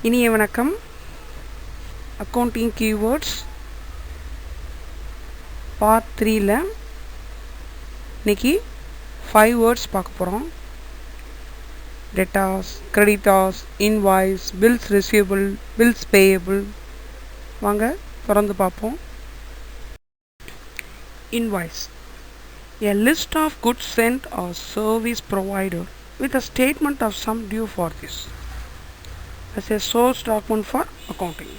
இனிய வணக்கம். Accounting keywords part 3ல இன்னைக்கு 5 வேர்ட்ஸ் பார்க்க போகிறோம். Debtors, creditors, invoice, bills receivable, bills payable. வாங்க தொடர்ந்து பார்ப்போம். Invoice, a list of goods sent or service provided with a statement of sum due for this as a source document for accounting,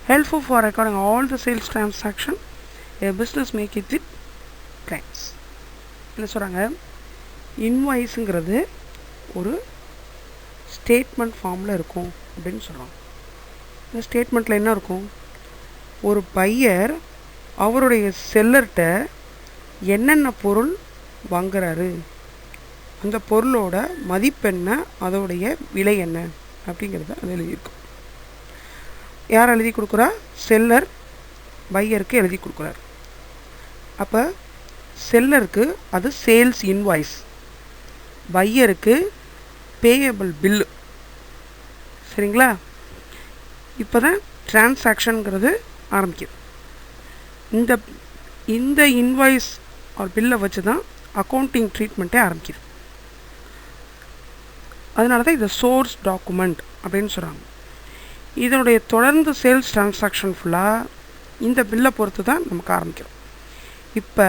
helpful for recording all the sales transaction a business make it with clients. என்ன சொல்கிறாங்க, இன்வாய்ஸுங்கிறது ஒரு statement ஃபார்மில் இருக்கும் அப்படின்னு சொல்கிறாங்க. இந்த ஸ்டேட்மெண்ட்டில் என்ன இருக்கும், ஒரு பையர் அவருடைய செல்லர்கிட்ட என்னென்ன பொருள் வாங்குறாரு, அந்த பொருளோட மதிப்பென்ன, அதோடைய விலை என்ன அப்படிங்கிறத அது எழுதியிருக்கும். யார் எழுதி கொடுக்குறா? செல்லர் பையருக்கு எழுதி கொடுக்குறார். அப்போ செல்லருக்கு அது சேல்ஸ் இன்வாய்ஸ், பையருக்கு பேயபிள் பில்லு. சரிங்களா? இப்போ தான் டிரான்சாக்ஷனுங்கிறது ஆரம்பிக்குது. இந்த இன்வாய்ஸ் ஒரு பில்லை வச்சு தான் அக்கௌண்டிங் ட்ரீட்மெண்ட்டே ஆரம்பிக்குது. அதனால தான் இதை சோர்ஸ் டாக்குமெண்ட் அப்படின்னு சொல்கிறாங்க. இதனுடைய தொடர்ந்து சேல்ஸ் டிரான்சாக்ஷன் ஃபுல்லாக இந்த பில்லை பொறுத்து தான் நமக்கு ஆரம்பிக்கிறோம். இப்போ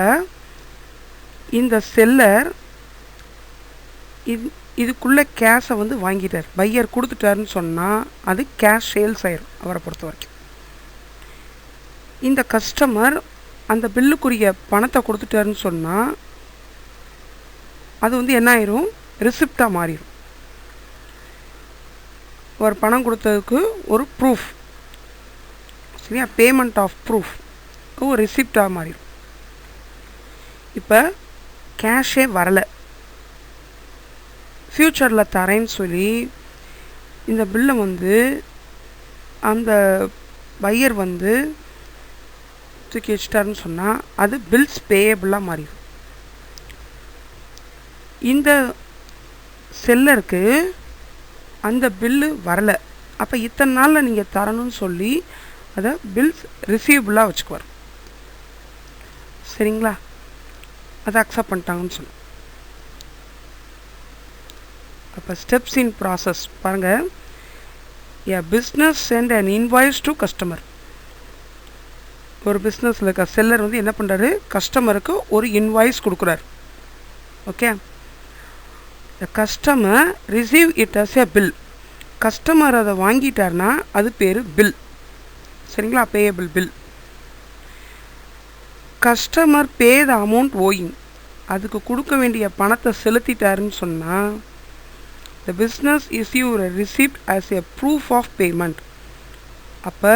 இந்த செல்லர் இதுக்குள்ளே கேஷை வாங்கிட்டார், பையர் கொடுத்துட்டாருன்னு சொன்னால் அது கேஷ் சேல்ஸ் ஆயிரும் அவரை பொறுத்த வரைக்கும். இந்த கஸ்டமர் அந்த பில்லுக்குரிய பணத்தை கொடுத்துட்டாருன்னு சொன்னால் அது என்ன ஆயிரும், ரிசிப்டாக மாறிடும். ஒரு பணம் கொடுத்ததுக்கு ஒரு ப்ரூஃப், சரியா, பேமெண்ட் ஆஃப் ப்ரூஃப் ஒரு ரிசிப்டாக மாறிடும். இப்போ கேஷே வரலை, ஃப்யூச்சரில் தரேன்னு சொல்லி இந்த பில்லை அந்த பையர் தூக்கி வச்சிட்டாருன்னு சொன்னால் அது பில்ஸ் பேயபிளாக மாறிடும். இந்த செல்லருக்கு அந்த பில்லு வரலை, அப்போ இத்தனை நாளில் நீங்கள் தரணும்னு சொல்லி அதை பில்ஸ் ரிசீவபிளாக வச்சுக்குவார். சரிங்களா? அதை அக்செப்ட் பண்ணிட்டாங்கன்னு சொல்லி. அப்போ ஸ்டெப்ஸ் இன் ப்ராசஸ் பாருங்கள். a business send an invoice to customer. ஒரு பிஸ்னஸில் இருக்க செல்லர் என்ன பண்ணுறாரு, கஸ்டமருக்கு ஒரு இன்வாய்ஸ் கொடுக்குறாரு. Okay, the customer receive it as a bill. Customer அதை வாங்கிட்டார்னா அது பேர் பில். சரிங்களா? Payable bill. Customer pay the amount owing, அதுக்கு கொடுக்க வேண்டிய பணத்தை செலுத்திட்டாருன்னு சொன்னால் the business issue receipt as a proof of payment. அப்போ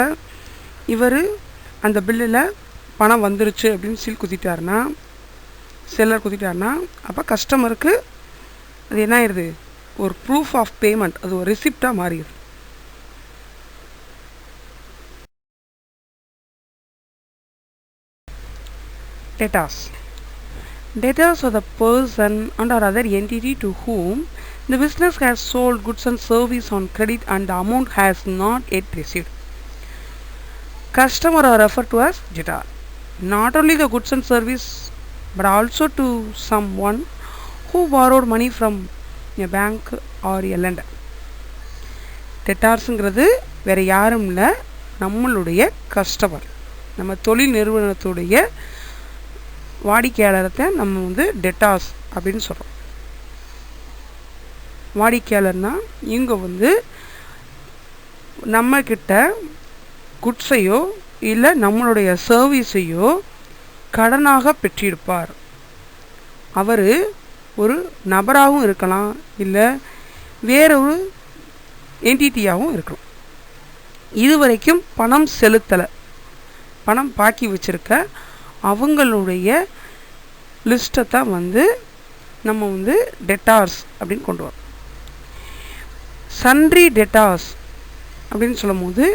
இவர் அந்த பில்லில் பணம் வந்துருச்சு அப்படின்னு சீல் குத்திட்டாருன்னா, செல்லர் குத்திட்டாருன்னா, அப்போ கஸ்டமருக்கு அது என்ன ஆயிடுது, ஒரு ப்ரூஃப் ஆஃப் பேமெண்ட், அது ஒரு ரிசிப்டாக மாறிடுது. Debtors. Debtors are the person and or other entity to whom the business has sold goods and service on credit and the amount has not yet received. Customer are referred to as debtor. Not only the goods and service but also to someone who borrowed money from a bank or a lender. டெட்டார்ஸுங்கிறது வேறு யாரும் இல்லை, நம்மளுடைய customer, நம்ம தொழில் நிறுவனத்துடைய வாடிக்கையாளரை நம்ம debtors அப்படின்னு சொல்கிறோம். வாடிக்கையாளர்னால் இவங்க நம்மக்கிட்ட குட்ஸையோ இல்லை நம்மளுடைய சர்வீஸையோ கடனாக பெற்றிருப்பார். அவர் ஒரு நபராகவும் இருக்கலாம், இல்லை வேறொரு என்டிட்டியாகவும் இருக்கலாம். இதுவரைக்கும் பணம் செலுத்தலை, பணம் பாக்கி வச்சுருக்க அவங்களுடைய லிஸ்ட்டை தான் நம்ம டெட்டார்ஸ் அப்படின்னு கொண்டு வரோம். சன்ட்ரி டெட்டார்ஸ் அப்படின்னு சொல்லும் போது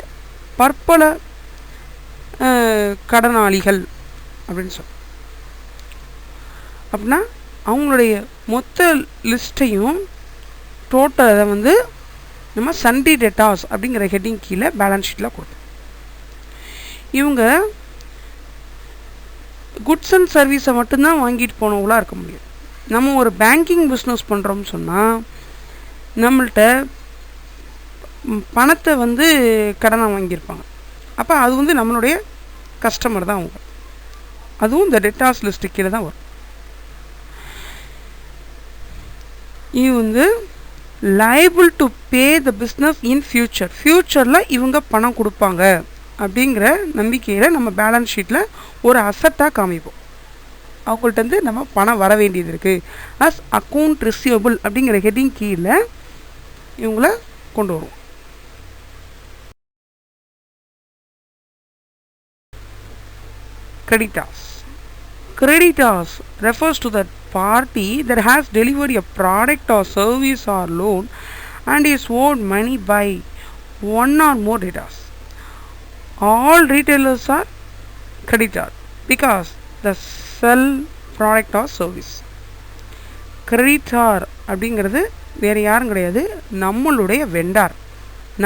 பற்பல கடனாளிகள் அப்படின்னு சொல்லுவோம். அப்படின்னா அவங்களுடைய மொத்த லிஸ்ட்டையும் டோட்டலை நம்ம சண்டே டெட்டாஸ் அப்படிங்கிற ஹெட்டிங் கீழே பேலன்ஸ் ஷீட்டில் கொடுப்போம். இவங்க குட்ஸ் அண்ட் சர்வீஸை மட்டும்தான் வாங்கிட்டு போனவங்களாக இருக்க முடியும். நம்ம ஒரு பேங்கிங் பிஸ்னஸ் பண்ணுறோம்னு சொன்னால் நம்மள்கிட்ட பணத்தை வந்து கடனாக வாங்கியிருப்பாங்க. அப்போ அது வந்து நம்மளுடைய கஸ்டமர் தான் அவங்க. அதுவும் இந்த டெட்டாஸ் லிஸ்ட்டு கீழே தான் வரும். இது வந்து liable to pay the business in future. ஃப்யூச்சரில் இவங்க பணம் கொடுப்பாங்க அப்படிங்கிற நம்பிக்கையில் நம்ம பேலன்ஸ் ஷீட்டில் ஒரு அசட்டாக காமிப்போம். அவங்கள்ட்ட நம்ம பணம் வர வேண்டியது இருக்குது. அஸ் அக்கௌண்ட் ரிசீவபிள் அப்படிங்கிற ஹெட்டிங் கீழே இவங்கள கொண்டு வரும். Creditors. Creditors refers to the party that has delivered a product or service or loan and is owed money by one or more debtors. All retailers are creditor because they sell product or service. Creditor அப்படிங்கிறது வேறு யாரும் கிடையாது, நம்மளுடைய vendor.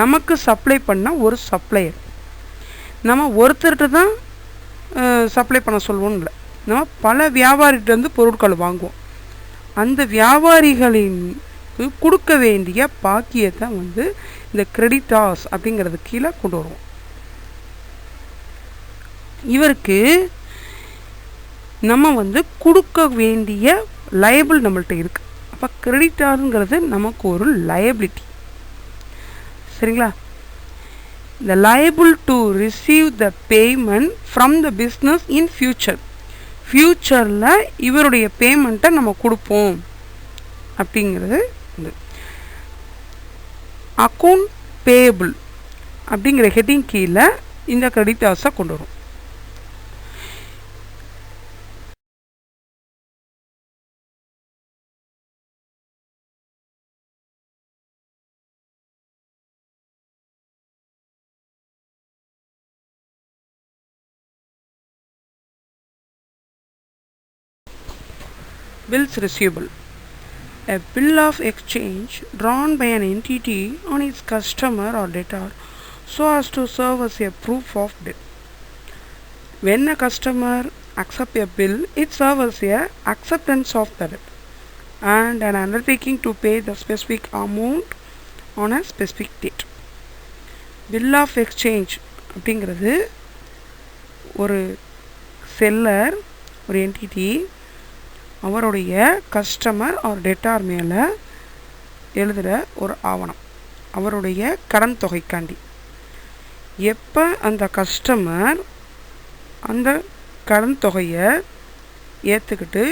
நமக்கு supply பண்ண ஒரு supplier. நம்ம ஒருத்தர்கிட்ட தான் சப்ளை பண்ண சொல்லுவோம் இல்லை, நம்ம பல வியாபாரிகிட்டேருந்து பொருட்கள் வாங்குவோம். அந்த வியாபாரிகளின் கொடுக்க வேண்டிய பாக்கியத்தை வந்து இந்த கிரெடிட்டார்ஸ் அப்படிங்கிறது கீழே கொண்டு வருவோம். இவருக்கு நம்ம வந்து கொடுக்க வேண்டிய லயபிள் நம்மள்கிட்ட இருக்குது. அப்போ கிரெடிட்டாருங்கிறது நமக்கு ஒரு லயபிலிட்டி. சரிங்களா? the liable to receive the payment from the business in future. ஃப்யூச்சரில் இவருடைய பேமெண்ட்டை நம்ம கொடுப்போம் அப்படிங்கிறது வந்து அக்கௌண்ட் பேயபிள் அப்படிங்கிற ஹெட்டிங் கீழே இந்த கிரெடிட்டார்ஸை கொண்டு வரும். Bills receivable. A bill of exchange drawn by an entity on its customer or debtor so as to serve as a proof of debt. When a customer accepts a bill, it serves as a acceptance of the debt and an undertaking to pay the specific amount on a specific date. Bill of exchange அப்படிங்கிறது ஒரு seller, ஒரு entity அவருடைய customer ஒரு debtor மேலே எழுதுகிற ஒரு ஆவணம், அவருடைய கடன் தொகைக்காண்டி. எப்போ அந்த கஸ்டமர் அந்த கடன் தொகையை ஏற்றுக்கிட்டு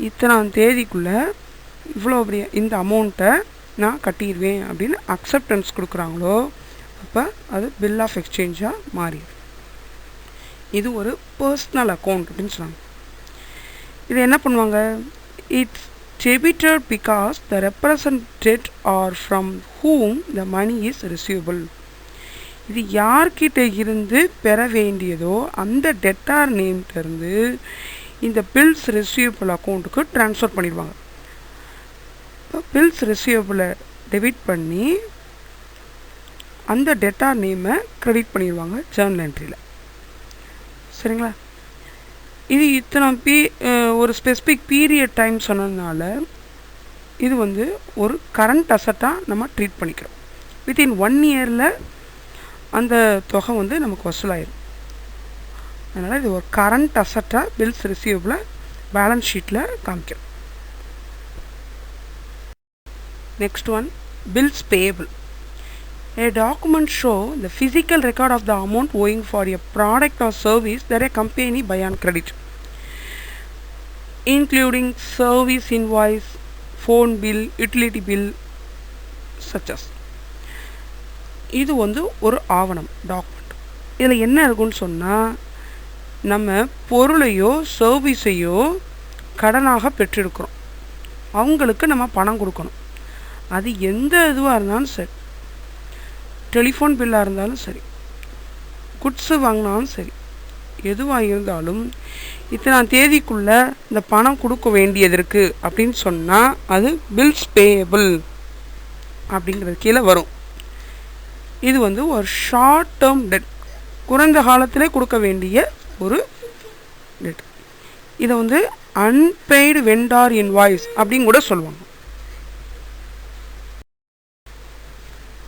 இத்தனாம் தேதிக்குள்ளே இவ்வளோ இந்த அமௌண்ட்டை நான் கட்டிடுவேன் அப்படின்னு அக்செப்டன்ஸ் கொடுக்குறாங்களோ அப்போ அது பில் ஆஃப் எக்ஸ்சேஞ்சாக மாறிடுது. இது ஒரு பர்சனல் அக்கௌண்ட் அப்படின்னு சொன்னாங்க. இது என்ன பண்ணுவாங்க? It's debited because the represented are from whom the money is receivable. இது யார்கிட்ட இருந்து பெற வேண்டியதோ அந்த டெட்டார் நேம்கிட்டருந்து இந்த பில்ஸ் ரிசீவபிள் அக்கௌண்ட்டுக்கு ட்ரான்ஸ்ஃபர் பண்ணிடுவாங்க. இப்போ பில்ஸ் ரிசீவபிளை டெபிட் பண்ணி அந்த டெட்டார் நேமை க்ரெடிட் பண்ணிடுவாங்க ஜர்னல் என்ட்ரியில். சரிங்களா? இது இத்தனை ஒரு ஸ்பெசிஃபிக் பீரியட் டைம் சொன்னதுனால இது வந்து ஒரு கரண்ட் அசட்டாக நம்ம ட்ரீட் பண்ணிக்கிறோம். வித்தின் 1 இயரில் அந்த தொகை வந்து நமக்கு வசூலாயிடும். அதனால் இது ஒரு கரண்ட் அசட்டாக பில்ஸ் ரிசீவபிளை பேலன்ஸ் ஷீட்டில் காமிக்கிறோம். Next one, bills payable. A document show the physical record of the amount owing for a product or service that a company buy on credit, including service invoice, phone bill, utility bill, such as. இது வந்து ஒரு ஆவணம், document. இதில் என்ன இருக்குன்னு சொன்னால், நம்ம பொருளையோ சர்வீஸையோ கடனாக பெற்றெடுக்கிறோம், அவங்களுக்கு நம்ம பணம் கொடுக்கணும். அது எந்த இதுவாக இருந்தாலும் சரி, டெலிஃபோன் பில்லாக இருந்தாலும் சரி, குட்ஸு வாங்கினாலும் சரி, எதுவாக இருந்தாலும் இத்தனாம் தேதிக்குள்ளே இந்த பணம் கொடுக்க வேண்டியது இருக்குது அப்படின்னு சொன்னால் அது பில்ஸ் பேயபிள் அப்படிங்கிறது கீழே வரும். இது வந்து ஒரு ஷார்ட் டேர்ம் டெட், குறைந்த காலத்திலே கொடுக்க வேண்டிய ஒரு டெட். இதை வந்து அன்பெய்டு வெண்டார் இன்வாய்ஸ் அப்படின்னு கூட சொல்லுவாங்க.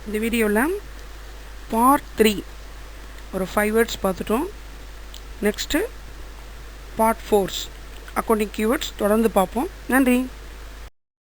இந்த வீடியோவில் பார்ட் 3 ஒரு 5 வேர்ட்ஸ் பார்த்துட்டோம். நெக்ஸ்ட்டு பார்ட் 4 அக்கௌண்டிங் கீவேர்ட்ஸ் தொடர்ந்து பார்ப்போம். நன்றி.